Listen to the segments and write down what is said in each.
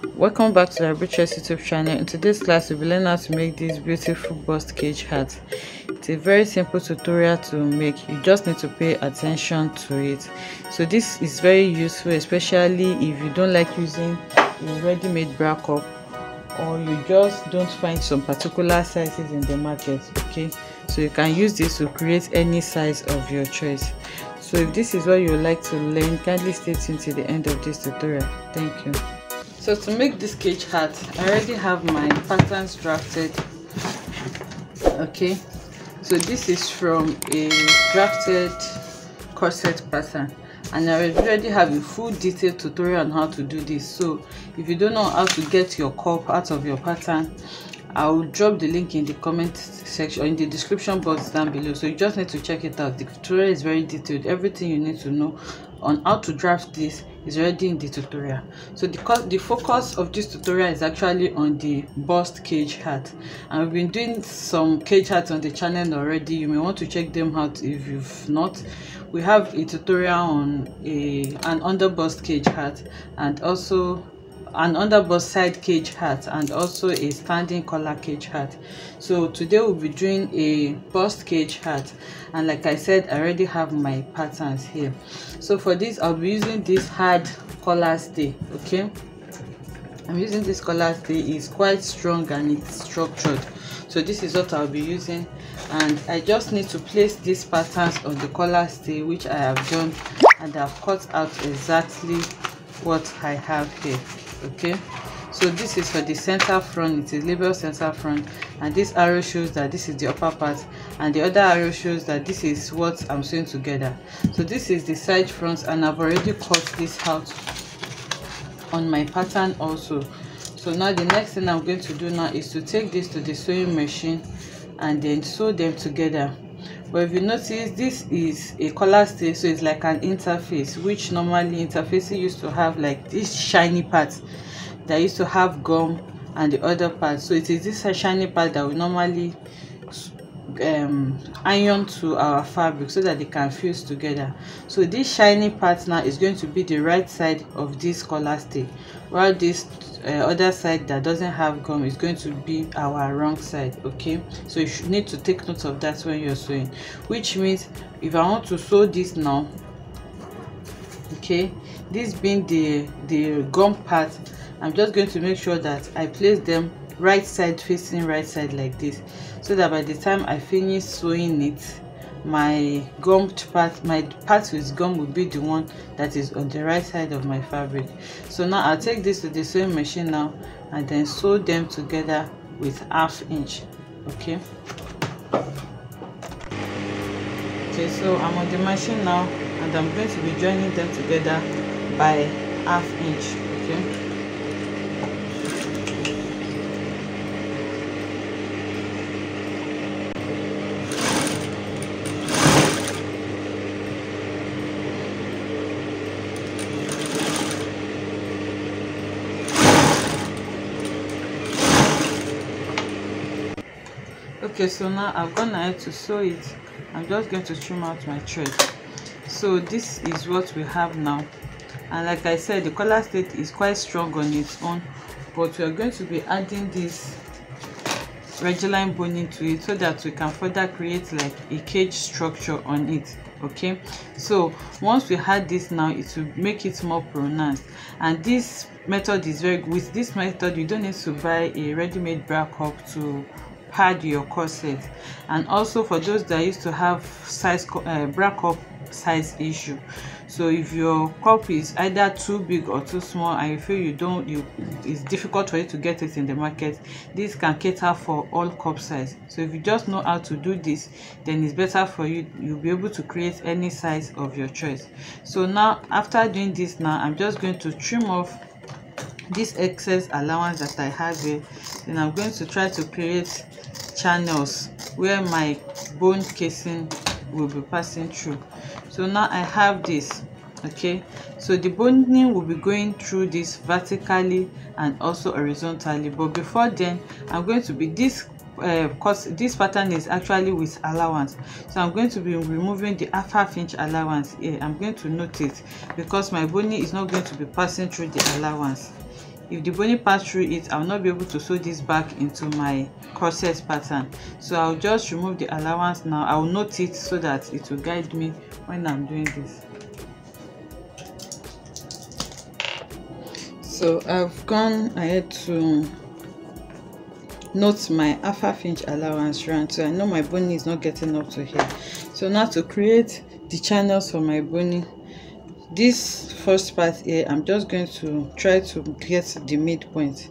Welcome back to the Arbitress YouTube channel. In today's class, we'll be learning how to make this beautiful bust cage hat. It's a very simple tutorial to make. You just need to pay attention to it. So this is very useful, especially if you don't like using a ready-made bra cup, or you just don't find some particular sizes in the market. Okay, so you can use this to create any size of your choice. So if this is what you would like to learn, kindly stay tuned till the end of this tutorial. Thank you. So to make this cage hat, I already have my patterns drafted. Okay, so this is from a drafted corset pattern, and I already have a full detailed tutorial on how to do this. So if you don't know how to get your cup out of your pattern, I will drop the link in the comment section or in the description box down below. So you just need to check it out. The tutorial is very detailed. Everything you need to know on how to draft this is already in the tutorial. So the focus of this tutorial is actually on the bust cage hat, and we've been doing some cage hats on the channel already. You may want to check them out if you've not. We have a tutorial on an under bust cage hat, and also an under bust side cage hat, and also a standing collar cage hat. So today we'll be doing a bust cage hat, and like I said, I already have my patterns here. So for this, I'll be using this hard collar stay. Okay, I'm using this collar stay. It's quite strong and it's structured, so this is what I'll be using. And I just need to place these patterns on the collar stay, which I have done, and I've cut out exactly what I have here. Okay, so this is for the center front. It is labeled center front, and this arrow shows that this is the upper part, and the other arrow shows that this is what I'm sewing together. So this is the side front, and I've already cut this out on my pattern also. So now the next thing I'm going to do now is to take this to the sewing machine and then sew them together. But if you notice, this is a collar stay, so it's like an interface, which normally interfaces used to have like this shiny part that used to have gum and the other part. So it is this shiny part that we normally iron to our fabric so that they can fuse together. So this shiny part now is going to be the right side of this collar stay, while this other side that doesn't have gum is going to be our wrong side. Okay, so you should need to take note of that when you're sewing, which means if I want to sew this now, okay, this being the gum part, I'm just going to make sure that I place them right side facing right side like this, so that by the time I finish sewing it, my gummed part, my part with gum will be the one that is on the right side of my fabric. So now I'll take this to the sewing machine now and then sew them together with 1/2 inch. Okay, so I'm on the machine now, and I'm going to be joining them together by 1/2 inch. Okay, okay, so now I've gone ahead to sew it. I'm just going to trim out my thread. So this is what we have now, and like I said, the collar stay is quite strong on its own, but we are going to be adding this regular boning to it so that we can further create like a cage structure on it. Okay, so once we add this now, it will make it more pronounced, and this method is very good. With this method, you don't need to buy a ready-made bra cup to pad your corset. And also for those that used to have size bra cup size issue, so if your cup is either too big or too small and you feel it's difficult for you to get it in the market, this can cater for all cup size. So if you just know how to do this, then it's better for you. You'll be able to create any size of your choice. So now after doing this, now I'm just going to trim off this excess allowance that I have here. Then I'm going to try to create channels where my bone casing will be passing through. So now I have this. Okay, so the boning will be going through this vertically and also horizontally, but before then I'm going to be this this pattern is actually with allowance, so I'm going to be removing the 1/2 inch allowance here. I'm going to note it because my boning is not going to be passing through the allowance if the boning pass through it, I'll not be able to sew this back into my corset pattern. So I'll just remove the allowance now. I'll note it so that it will guide me when I'm doing this. So I've gone ahead to note my half-inch allowance round, so I know my boning is not getting up to here. So now to create the channels for my boning, this first part here, I'm just going to try to get the midpoint.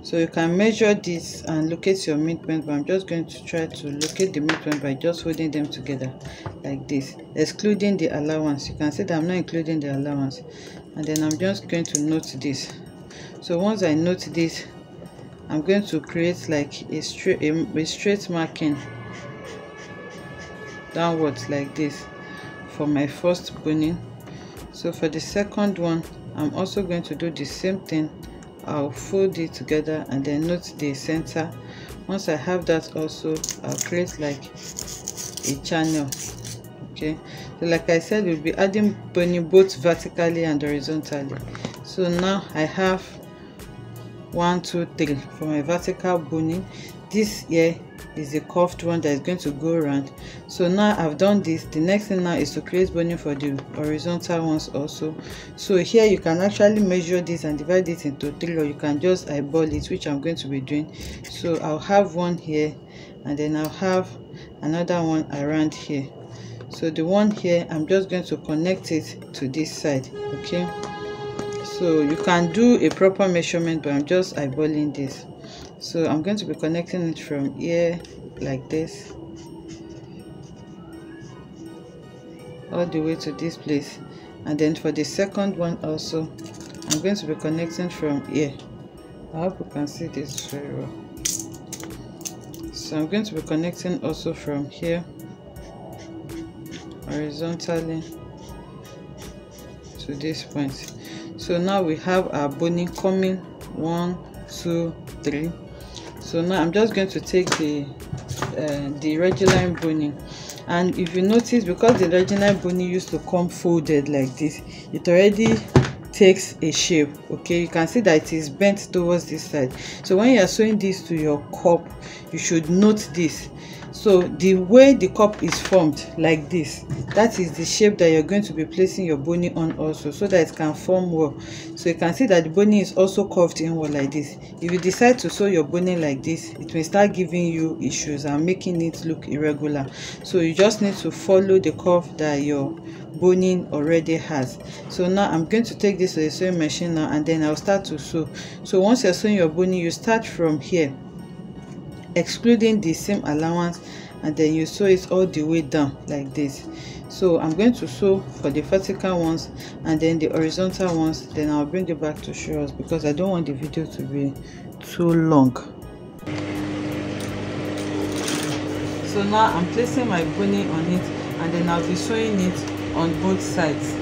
So you can measure this and locate your midpoint, but I'm just going to try to locate the midpoint by just holding them together like this, excluding the allowance. You can see that I'm not including the allowance, and then I'm just going to note this. So once I note this, I'm going to create like a straight marking downwards like this for my first boning. So for the second one, I'm also going to do the same thing. I'll fold it together and then note the center. Once I have that, also I'll create like a channel. Okay, so like I said, we'll be adding boning both vertically and horizontally. So now I have 1, 2, 3 for my vertical boning. This here is a curved one that is going to go around. So now I've done this. The next thing now is to create boning for the horizontal ones also. So here you can actually measure this and divide it into 3, or you can just eyeball it, which I'm going to be doing. So I'll have one here, and then I'll have another one around here. So the one here, I'm just going to connect it to this side. Okay, so you can do a proper measurement, but I'm just eyeballing this. So I'm going to be connecting it from here like this all the way to this place, and then for the second one also, I'm going to be connecting from here. I hope you can see this very well. So I'm going to be connecting also from here horizontally to this point. So now we have our boning coming 1, 2, 3. So now I'm just going to take the regular boning, and if you notice, because the regular boning used to come folded like this, it already takes a shape. Okay, you can see that it is bent towards this side. So when you are sewing this to your cup, you should note this. So the way the cup is formed like this, that is the shape that you're going to be placing your boning on also, so that it can form well. So you can see that the boning is also curved inward like this. If you decide to sew your boning like this, it may start giving you issues and making it look irregular. So you just need to follow the curve that your boning already has. So now I'm going to take this to the sewing machine now, and then I'll start to sew. So once you're sewing your boning, you start from here, excluding the seam allowance, and then you sew it all the way down like this. So I'm going to sew for the vertical ones and then the horizontal ones, then I'll bring it back to show us, because I don't want the video to be too long. So now I'm placing my boning on it, and then I'll be sewing it on both sides.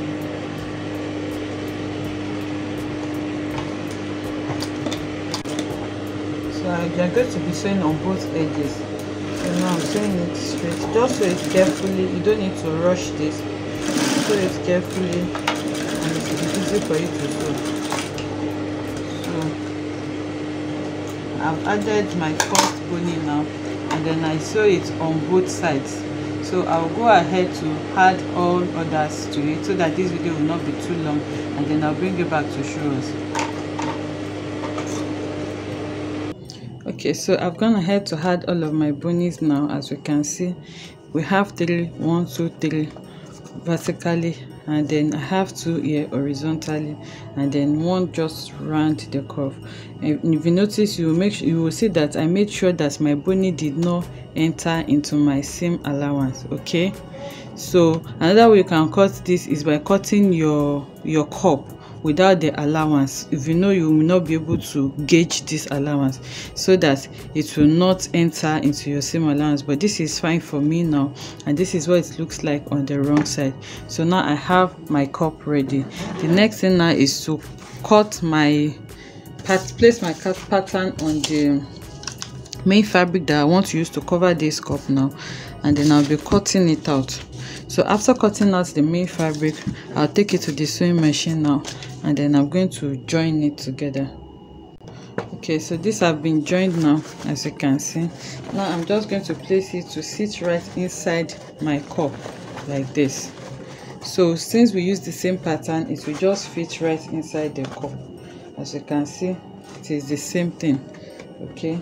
So I'm going to be sewing on both edges. So now I'm sewing it straight. Just sew it carefully. You don't need to rush this. Sew it carefully, and it will be easy for you to sew. So I've added my first boning now, and then I sew it on both sides. So I'll go ahead to add all others to it, so that this video will not be too long, and then I'll bring it back to show us. Okay, so I've gone ahead to add all of my bonings now. As we can see, we have 3, 1, 2, 3 vertically, and then I have 2 here horizontally, and then 1 just round the curve. And if you notice, you will see that I made sure that my boning did not enter into my seam allowance. Okay, so another way you can cut this is by cutting your cup without the allowance. If you know, you will not be able to gauge this allowance, so that it will not enter into your seam allowance. But this is fine for me now, and this is what it looks like on the wrong side. So now I have my cup ready. The next thing now is to cut my place my cut pattern on the main fabric that I want to use to cover this cup now, and then I'll be cutting it out. So after cutting out the main fabric, I'll take it to the sewing machine now, and then I'm going to join it together. Okay, so these have been joined now, as you can see. Now I'm just going to place it to sit right inside my cup like this. So since we use the same pattern, it will just fit right inside the cup. As you can see, it is the same thing. Okay,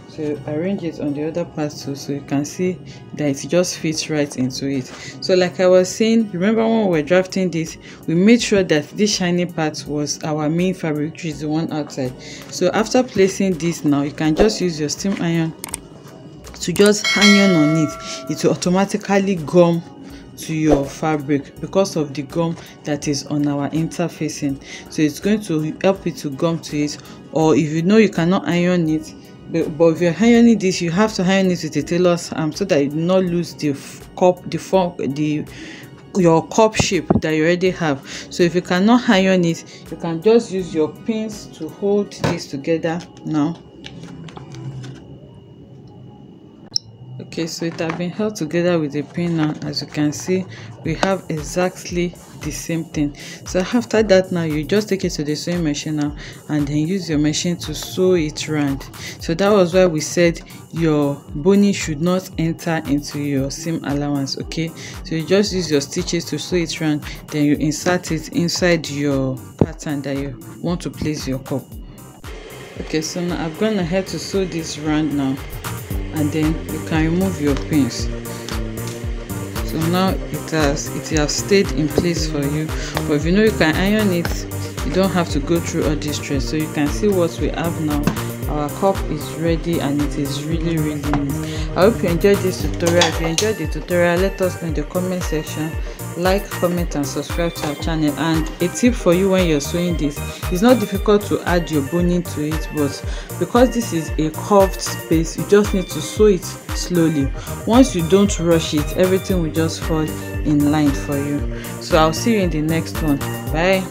so arrange it on the other part too, so you can see that it just fits right into it. So like I was saying, remember when we were drafting this, we made sure that this shiny part was our main fabric, which is the one outside. So after placing this, now you can just use your steam iron to just iron on it. It will automatically gum to your fabric because of the gum that is on our interfacing. So it's going to help it to gum to it. Or if you know you cannot iron it, but if you're ironing this, you have to iron it with a tailor's arm so that you do not lose the cup, the form, your cup shape that you already have. So if you cannot iron it, you can just use your pins to hold this together now. Okay, so it has been held together with a pin now. As you can see, we have exactly the same thing. So after that, now you just take it to the sewing machine now and then use your machine to sew it round. So that was why we said your boning should not enter into your seam allowance. Okay, so you just use your stitches to sew it round, then you insert it inside your pattern that you want to place your cup. Okay, so now I've gone ahead to sew this round now, and then you can remove your pins. So now it has stayed in place for you. But if you know you can iron it, you don't have to go through all this stress. So you can see what we have now. Our cup is ready and it is really neat. I hope you enjoyed this tutorial. If you enjoyed the tutorial, let us know in the comment section. Like, comment and subscribe to our channel. And a tip for you when you're sewing this, it's not difficult to add your boning to it, but because this is a curved space, you just need to sew it slowly. Once you don't rush it, everything will just fall in line for you. So I'll see you in the next one. Bye.